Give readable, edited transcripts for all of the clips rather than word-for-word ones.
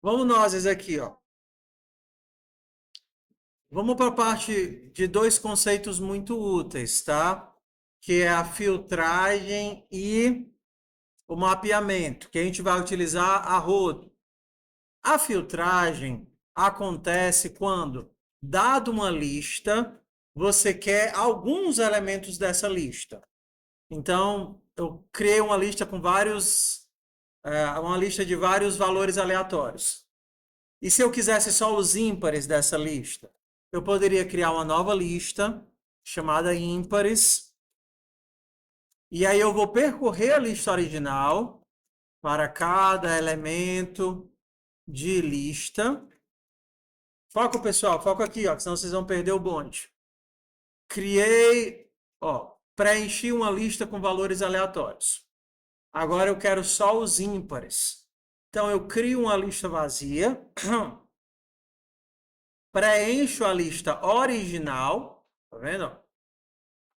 Vamos nós aqui, ó. Vamos para a parte de dois conceitos muito úteis, tá? Que é a filtragem e o mapeamento, que a gente vai utilizar a rodo. A filtragem acontece quando, dado uma lista, você quer alguns elementos dessa lista. Então, eu criei uma lista com uma lista de vários valores aleatórios. E se eu quisesse só os ímpares dessa lista, eu poderia criar uma nova lista chamada ímpares. E aí eu vou percorrer a lista original para cada elemento de lista. Foca, pessoal, foca aqui, ó, senão vocês vão perder o bonde. Criei, ó, preenchi uma lista com valores aleatórios. Agora eu quero só os ímpares. Então eu crio uma lista vazia, preencho a lista original, tá vendo?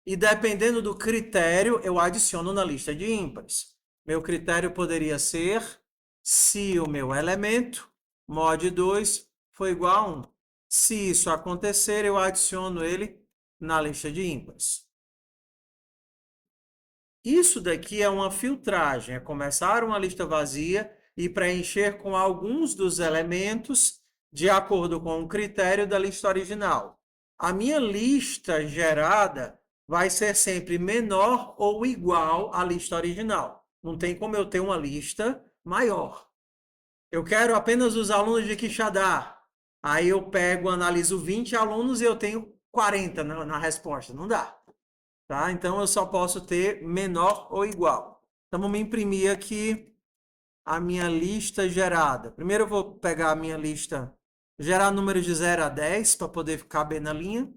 E dependendo do critério, eu adiciono na lista de ímpares. Meu critério poderia ser se o meu elemento, mod 2, for igual a 1. Se isso acontecer, eu adiciono ele na lista de ímpares. Isso daqui é uma filtragem, é começar uma lista vazia e preencher com alguns dos elementos de acordo com o critério da lista original. A minha lista gerada vai ser sempre menor ou igual à lista original. Não tem como eu ter uma lista maior. Eu quero apenas os alunos de Quixadá. Aí eu pego, analiso 20 alunos e eu tenho 40 na resposta. Não dá. Tá? Então, eu só posso ter menor ou igual. Então, vamos imprimir aqui a minha lista gerada. Primeiro, eu vou pegar a minha lista, gerar números de 0 a 10 para poder caber na linha.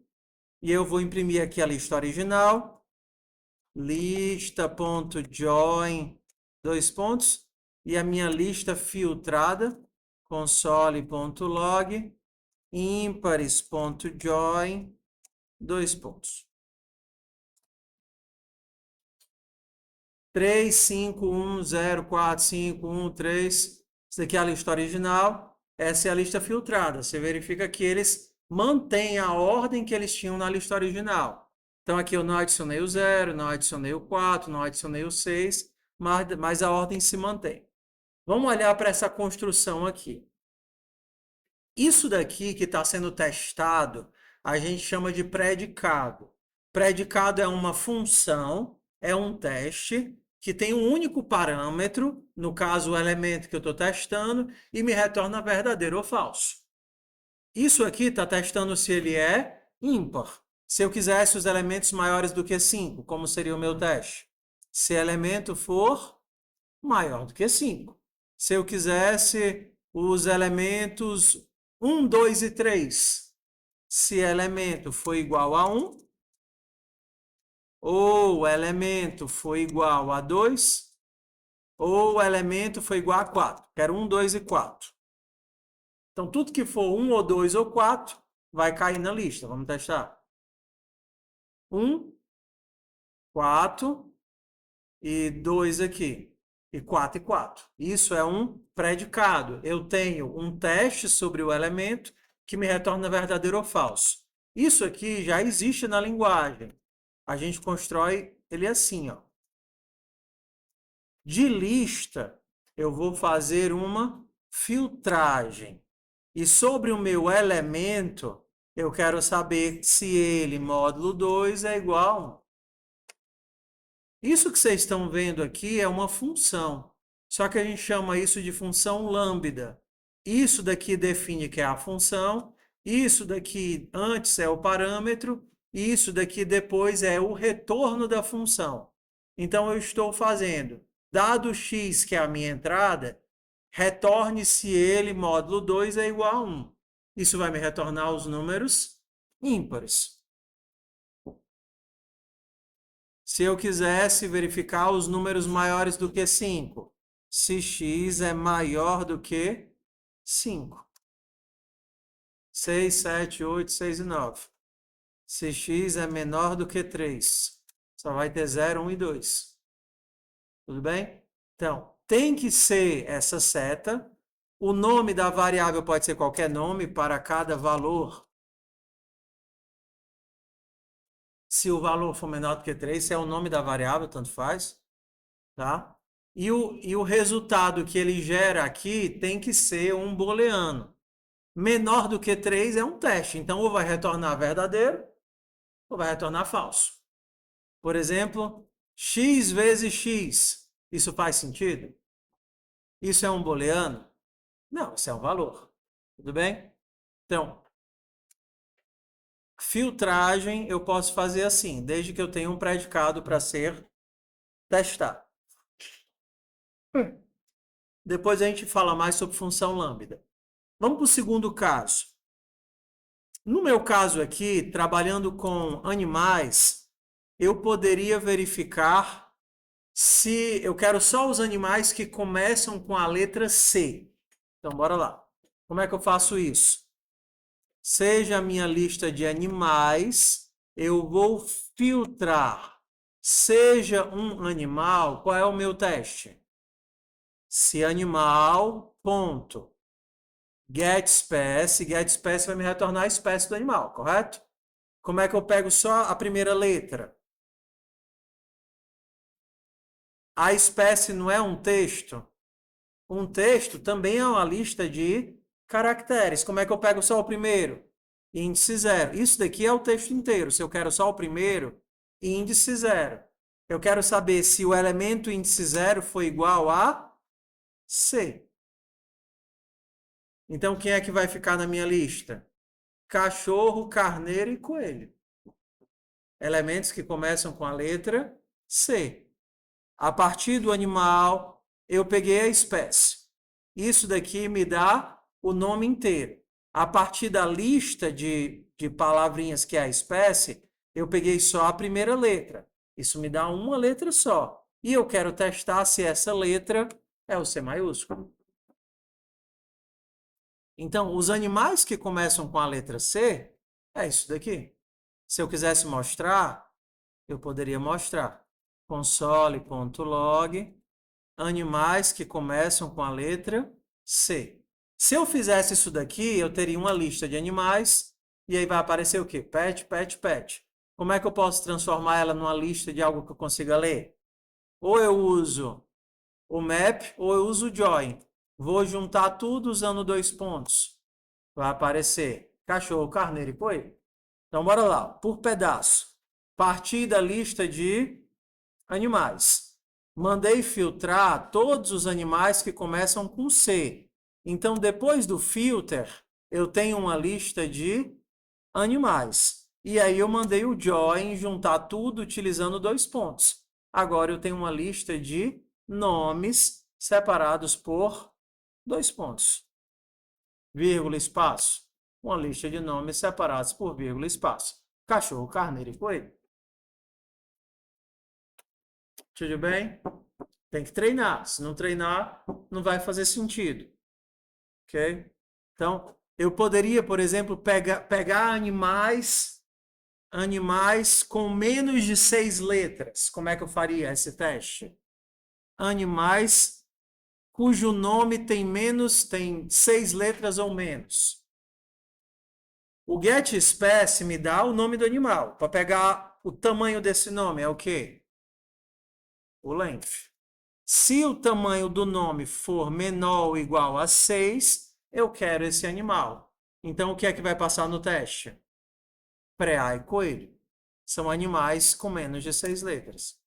E eu vou imprimir aqui a lista original. Lista.join, dois pontos. E a minha lista filtrada, console.log, ímpares.join, dois pontos. 3, 5, 1, 0, 4, 5, 1, 3. Isso aqui é a lista original. Essa é a lista filtrada. Você verifica que eles mantêm a ordem que eles tinham na lista original. Então, aqui eu não adicionei o 0, não adicionei o 4, não adicionei o 6, mas a ordem se mantém. Vamos olhar para essa construção aqui. Isso daqui que está sendo testado, a gente chama de predicado. Predicado é uma função, é um teste que tem um único parâmetro, no caso o elemento que eu estou testando, e me retorna verdadeiro ou falso. Isso aqui está testando se ele é ímpar. Se eu quisesse os elementos maiores do que 5, como seria o meu teste? Se o elemento for maior do que 5. Se eu quisesse os elementos 1, 2 e 3, se elemento for igual a 1, ou o elemento for igual a 2, ou o elemento for igual a 4. Quero 1, 2 e 4. Então, tudo que for 1 ou 2 ou 4 vai cair na lista. Vamos testar. 1, 4 e 2 aqui. E 4 e 4. Isso é um predicado. Eu tenho um teste sobre o elemento que me retorna verdadeiro ou falso. Isso aqui já existe na linguagem. A gente constrói ele assim, ó. De lista, eu vou fazer uma filtragem. E sobre o meu elemento, eu quero saber se ele, módulo 2, é igual a 1. Isso que vocês estão vendo aqui é uma função. Só que a gente chama isso de função lambda. Isso daqui define que é a função. Isso daqui antes é o parâmetro. Isso daqui depois é o retorno da função. Então, eu estou fazendo, dado x, que é a minha entrada, retorne se ele, módulo 2, é igual a 1. Isso vai me retornar os números ímpares. Se eu quisesse verificar os números maiores do que 5, se x é maior do que 5. 6, 7, 8, 6 e 9. Se x é menor do que 3, só vai ter 0, 1 e 2. Tudo bem? Então, tem que ser essa seta. O nome da variável pode ser qualquer nome para cada valor. Se o valor for menor do que 3, se é o nome da variável, tanto faz. Tá? E o resultado que ele gera aqui tem que ser um booleano. Menor do que 3 é um teste. Então, ou vai retornar verdadeiro, ou vai retornar falso. Por exemplo, x vezes x. Isso faz sentido? Isso é um booleano? Não, isso é um valor. Tudo bem? Então, filtragem eu posso fazer assim, desde que eu tenha um predicado para ser testado. Depois a gente fala mais sobre função lambda. Vamos para o segundo caso. No meu caso aqui, trabalhando com animais, eu poderia verificar se eu quero só os animais que começam com a letra C. Então, bora lá. Como é que eu faço isso? Seja a minha lista de animais, eu vou filtrar. Seja um animal, qual é o meu teste? Se animal, ponto. GetSpec vai me retornar a espécie do animal, correto? Como é que eu pego só a primeira letra? A espécie não é um texto? Um texto também é uma lista de caracteres. Como é que eu pego só o primeiro? Índice 0. Isso daqui é o texto inteiro. Se eu quero só o primeiro, índice 0. Eu quero saber se o elemento índice 0 foi igual a C. Então, quem é que vai ficar na minha lista? Cachorro, carneiro e coelho. Elementos que começam com a letra C. A partir do animal, eu peguei a espécie. Isso daqui me dá o nome inteiro. A partir da lista de palavrinhas que é a espécie, eu peguei só a primeira letra. Isso me dá uma letra só. E eu quero testar se essa letra é o C maiúsculo. Então, os animais que começam com a letra C, é isso daqui. Se eu quisesse mostrar, eu poderia mostrar. Console.log, animais que começam com a letra C. Se eu fizesse isso daqui, eu teria uma lista de animais, e aí vai aparecer o quê? Pet, pet, pet. Como é que eu posso transformar ela numa lista de algo que eu consiga ler? Ou eu uso o map, ou eu uso o join. Vou juntar tudo usando 2 pontos. Vai aparecer cachorro, carneiro e coelho. Então, bora lá. Por pedaço. Partir da lista de animais. Mandei filtrar todos os animais que começam com C. Então, depois do filter, eu tenho uma lista de animais. E aí eu mandei o join juntar tudo utilizando 2 pontos. Agora eu tenho uma lista de nomes separados por 2 pontos. Vírgula, espaço. Uma lista de nomes separados por vírgula, espaço. Cachorro, carneiro e coelho. Tudo bem? Tem que treinar. Se não treinar, não vai fazer sentido. Ok? Então, eu poderia, por exemplo, pegar animais com menos de 6 letras. Como é que eu faria esse teste? Animais cujo nome tem 6 letras ou menos. O getSpec me dá o nome do animal. Para pegar o tamanho desse nome, é o quê? O length. Se o tamanho do nome for menor ou igual a 6, eu quero esse animal. Então, o que é que vai passar no teste? Preá e coelho. São animais com menos de 6 letras.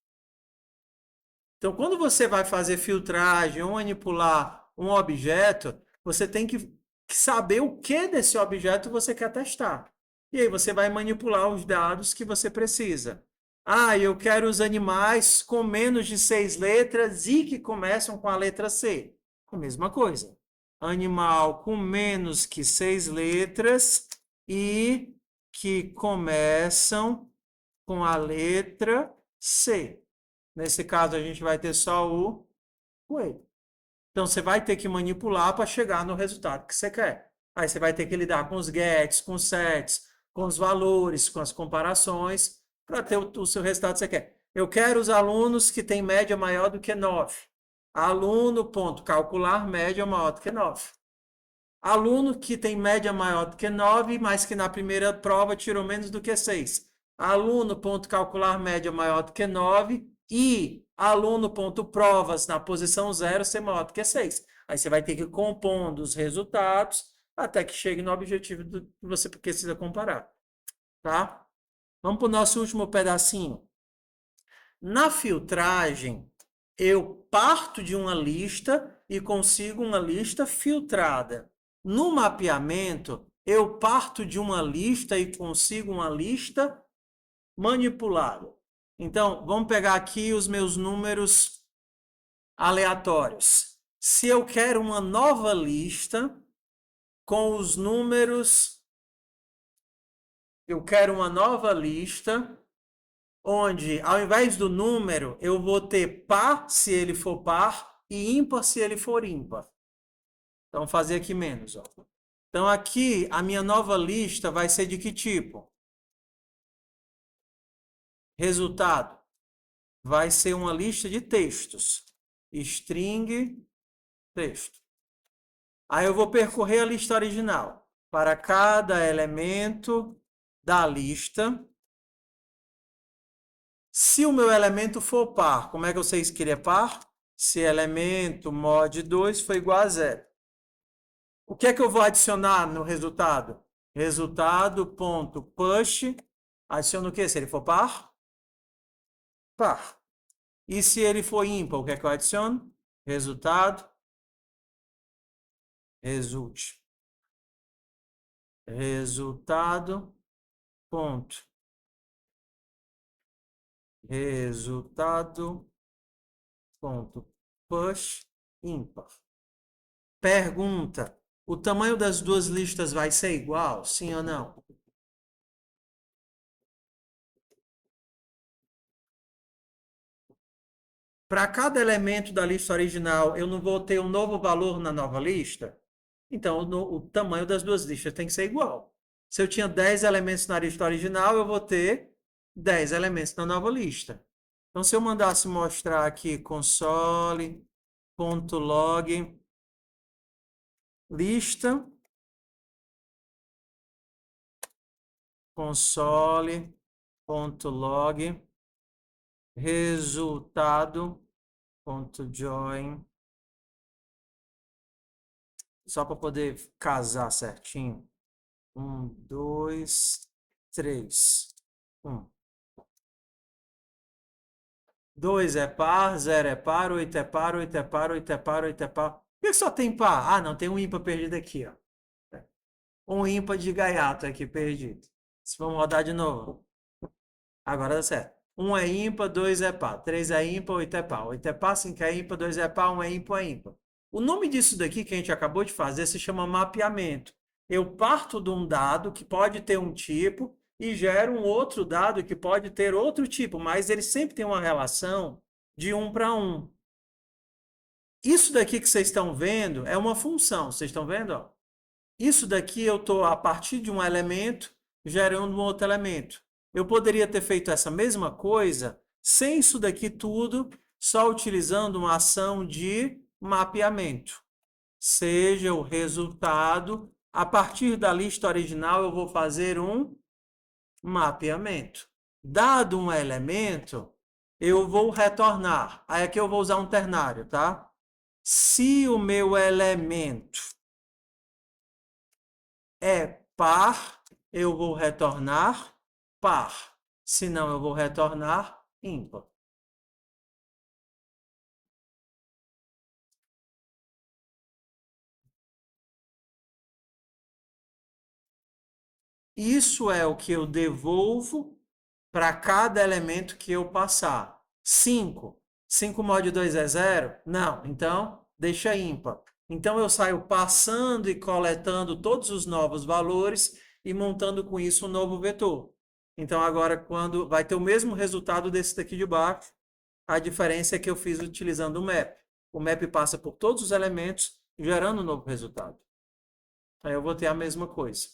Então, quando você vai fazer filtragem ou manipular um objeto, você tem que saber o que desse objeto você quer testar. E aí você vai manipular os dados que você precisa. Ah, eu quero os animais com menos de 6 letras e que começam com a letra C. A mesma coisa. Animal com menos que 6 letras e que começam com a letra C. Nesse caso, a gente vai ter só o coelho. Então, você vai ter que manipular para chegar no resultado que você quer. Aí você vai ter que lidar com os gets, com os sets, com os valores, com as comparações, para ter o seu resultado que você quer. Eu quero os alunos que têm média maior do que 9. Aluno, ponto, calcular média maior do que 9. Aluno que tem média maior do que 9, mas que na primeira prova tirou menos do que 6. Aluno, ponto, calcular média maior do que 9 e aluno, ponto, provas na posição 0 ser maior do que 6. Aí você vai ter que ir compondo os resultados até que chegue no objetivo que você precisa comparar. Tá? Vamos para o nosso último pedacinho. Na filtragem, eu parto de uma lista e consigo uma lista filtrada. No mapeamento, eu parto de uma lista e consigo uma lista manipulada. Então, vamos pegar aqui os meus números aleatórios. Se eu quero uma nova lista com os números, eu quero uma nova lista onde, ao invés do número, eu vou ter par se ele for par e ímpar se ele for ímpar. Então, vou fazer aqui menos. Ó. Então, aqui, a minha nova lista vai ser de que tipo? Resultado. Vai ser uma lista de textos. String, texto. Aí eu vou percorrer a lista original. Para cada elemento da lista, se o meu elemento for par, como é que eu sei que ele é par? Se elemento mod 2 for igual a 0. O que é que eu vou adicionar no resultado? Resultado.push. Adiciono o quê? Se ele for par? Par. E se ele for ímpar, o que é que eu adiciono? Resultado. Result. Resultado. Ponto. Resultado. Ponto. Push. Ímpar. Pergunta. O tamanho das duas listas vai ser igual? Sim ou não? Para cada elemento da lista original, eu não vou ter um novo valor na nova lista? Então, o tamanho das duas listas tem que ser igual. Se eu tinha 10 elementos na lista original, eu vou ter 10 elementos na nova lista. Então, se eu mandasse mostrar aqui console.log lista console.log resultado.join, só para poder casar certinho. 1, 2, 3. 1. 2 é par, 0 é par, 8 é par, 8 é par, 8 é par, 8 é par. Por que só tem par? Ah, não, tem um ímpar perdido aqui, ó. Um ímpar de gaiato aqui perdido. Vamos rodar de novo. Agora dá certo. 1 é ímpar, 2 é par. 3 é ímpar, 8 é par. 8 é par, 5 é ímpar, 2 é par, 1 é ímpar, é ímpar. O nome disso daqui que a gente acabou de fazer se chama mapeamento. Eu parto de um dado que pode ter um tipo e gero um outro dado que pode ter outro tipo, mas ele sempre tem uma relação de 1 para 1. Isso daqui que vocês estão vendo é uma função. Vocês estão vendo? Ó? Isso daqui eu estou, a partir de um elemento, gerando um outro elemento. Eu poderia ter feito essa mesma coisa sem isso daqui tudo, só utilizando uma ação de mapeamento. Seja o resultado, a partir da lista original eu vou fazer um mapeamento. Dado um elemento, eu vou retornar. Aí aqui eu vou usar um ternário, tá? Se o meu elemento é par, eu vou retornar par. Senão, eu vou retornar ímpar. Isso é o que eu devolvo para cada elemento que eu passar. 5. 5 mod 2 é 0? Não. Então, deixa ímpar. Então, eu saio passando e coletando todos os novos valores e montando com isso um novo vetor. Então, agora, quando vai ter o mesmo resultado desse daqui de baixo, a diferença é que eu fiz utilizando o map. O map passa por todos os elementos, gerando um novo resultado. Aí eu vou ter a mesma coisa.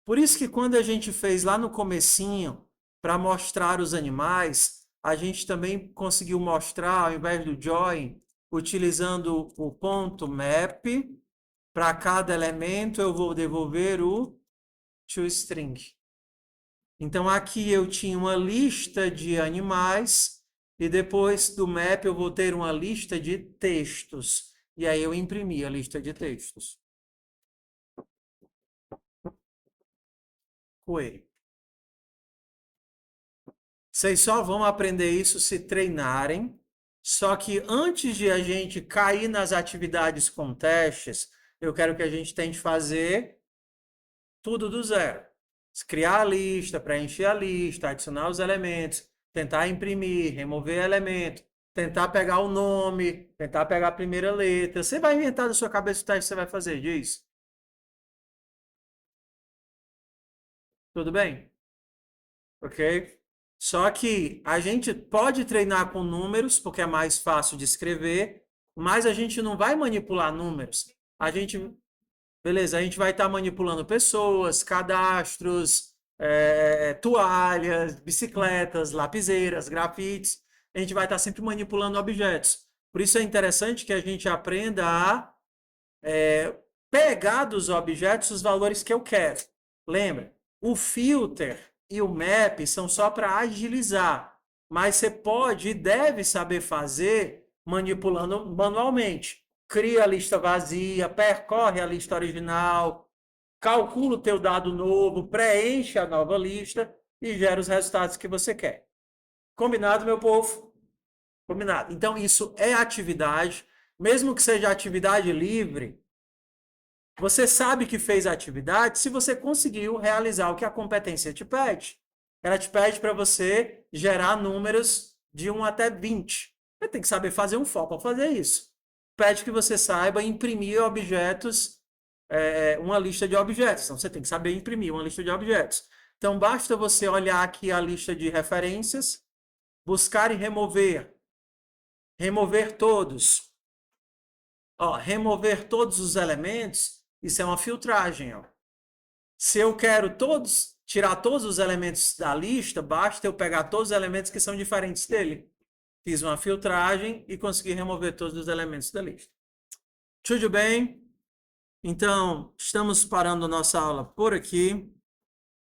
Por isso que quando a gente fez lá no comecinho, para mostrar os animais, a gente também conseguiu mostrar, ao invés do join, utilizando o ponto map. Para cada elemento, eu vou devolver o toString. Então, aqui eu tinha uma lista de animais e depois do map eu vou ter uma lista de textos. E aí eu imprimi a lista de textos. Coelho. Vocês só vão aprender isso se treinarem. Só que antes de a gente cair nas atividades com testes, eu quero que a gente tente fazer tudo do zero. Criar a lista, preencher a lista, adicionar os elementos, tentar imprimir, remover elemento, tentar pegar o nome, tentar pegar a primeira letra. Você vai inventar da sua cabeça o teste que você vai fazer, diz. Tudo bem? Ok? Só que a gente pode treinar com números, porque é mais fácil de escrever, mas a gente não vai manipular números. Beleza, a gente vai estar manipulando pessoas, cadastros, toalhas, bicicletas, lapiseiras, grafites. A gente vai estar sempre manipulando objetos. Por isso é interessante que a gente aprenda a pegar dos objetos os valores que eu quero. Lembra? O filter e o map são só para agilizar, mas você pode e deve saber fazer manipulando manualmente. Cria a lista vazia, percorre a lista original, calcula o teu dado novo, preenche a nova lista e gera os resultados que você quer. Combinado, meu povo? Combinado. Então, isso é atividade, mesmo que seja atividade livre, você sabe que fez a atividade se você conseguiu realizar o que a competência te pede. Ela te pede para você gerar números de 1 até 20. Você tem que saber fazer um for para fazer isso. Pede que você saiba imprimir objetos, uma lista de objetos. Então, você tem que saber imprimir uma lista de objetos. Então, basta você olhar aqui a lista de referências, buscar e remover. Remover todos. Ó, remover todos os elementos. Isso é uma filtragem. Ó. Se eu quero tirar todos os elementos da lista, basta eu pegar todos os elementos que são diferentes dele. Fiz uma filtragem e consegui remover todos os elementos da lista. Tudo bem? Então, estamos parando nossa aula por aqui.